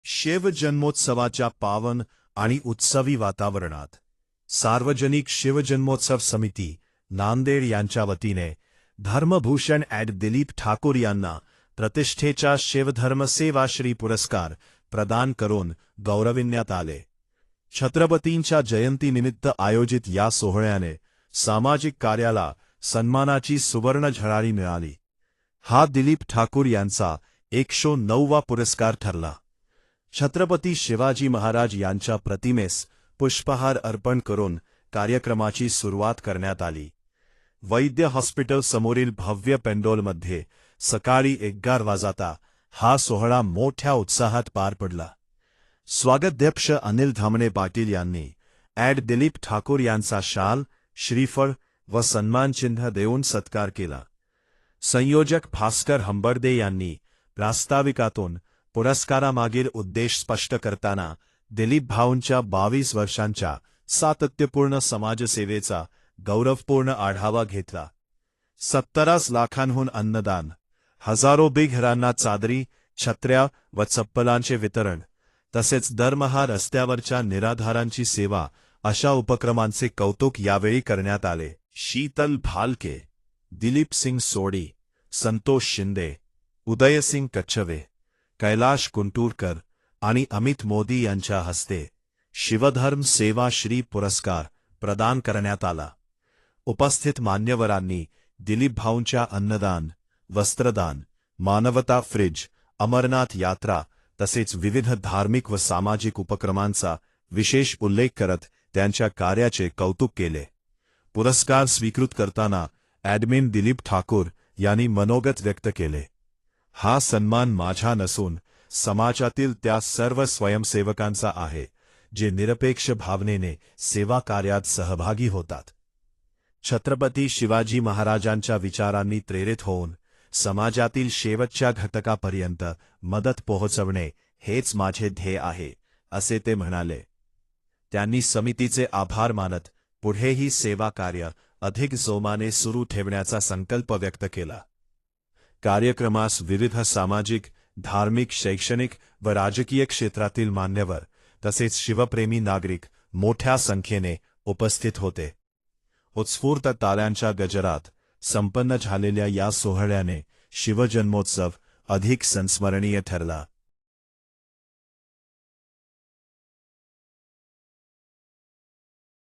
शिवजन्मोत्सवाच्या पावन आणि उत्सवी वातावरणात सार्वजनिक शिवजन्मोत्सव समिती नांदेड यांच्या वतीने धर्मभूषण दिलीप ठाकूर यांना प्रतिष्ठेचा शिवधर्मसेवाश्री पुरस्कार प्रदान करून गौरविण्यात आले। छत्रपतींच्या जयंतीनिमित्त आयोजित या सोहळ्याने सामाजिक कार्याला सन्मानाची सुवर्ण झळाळी मिळाली। हा दिलीप ठाकूर यांचा 109वा पुरस्कार ठरला। छत्रपती शिवाजी महाराज यांच्या प्रतिमेस पुष्पहार अर्पण करून कार्यक्रमाची सुरुवात करण्यात आली। वैद्य हॉस्पिटल समोरील भव्य पेंडॉलमध्ये सकाळी 11 वाजता हा सोहळा मोठ्या उत्साहात पार पडला। स्वागताध्यक्ष अनिल धामणे पाटील यांनी दिलीप ठाकूर यांचा शाल, श्रीफळ व सन्मानचिन्ह देऊन सत्कार केला। संयोजक भास्कर हंबर्डे यांनी प्रास्ताविकातून पुरस्कारामागील उद्देश स्पष्ट करताना दिलीप भाऊंच्या 22 वर्षांच्या सातत्यपूर्ण समाजसेवेचा गौरवपूर्ण आढावा घेतला। 70 लाखांहून अन्नदान, हजारो बेघरांना चादरी, छत्र्या व चप्पलांचे वितरण, तसेच दरमहा रस्त्यावरच्या निराधारांची सेवा अशा उपक्रमांचे कौतुक यावेळी करण्यात आले। शीतल भालके, दिलीप सिंग सोडी, संतोष शिंदे, उदयसिंग कच्छवे, कैलाश कुंटूरकर आणि अमित मोदी यांच्या हस्ते शिवधर्म सेवा श्री पुरस्कार प्रदान करण्यात आला। उपस्थित मान्यवरांनी दिलीप भाऊंच्या अन्नदान, वस्त्रदान, मानवता फ्रिज, अमरनाथ यात्रा तसेच विविध धार्मिक व सामाजिक उपक्रमांचा विशेष उल्लेख करत त्यांच्या कार्याचे कौतुक केले। पुरस्कार स्वीकृत करताना ॲडमिन दिलीप ठाकूर यांनी मनोगत व्यक्त केले। हा सन्मान माझा नसून समाजातील त्या सर्व स्वयंसेवकांचा आहे जे निरपेक्ष भावनेने सेवा कार्यात सहभागी होतात। छत्रपती शिवाजी महाराजांच्या विचारांनी प्रेरित होऊन समाजातील शेवटच्या घटकापर्यंत मदत पोहोचवणे हेच माझे ध्येय आहे, असे ते म्हणाले। त्यांनी समितीचे आभार मानत पुढेही सेवा कार्य अधिक जोमाने सुरू ठेवण्याचा संकल्प व्यक्त केला। कार्यक्रमास विविध सामाजिक, धार्मिक, शैक्षणिक व राजकीय क्षेत्रातील मान्यवर तसेच शिवप्रेमी नागरिक मोठ्या संख्येने उपस्थित होते। उत्स्फूर्त ताल्यांच्या गजरात संपन्न झालेल्या या सोहळ्याने शिवजन्मोत्सव अधिक संस्मरणीय ठरला।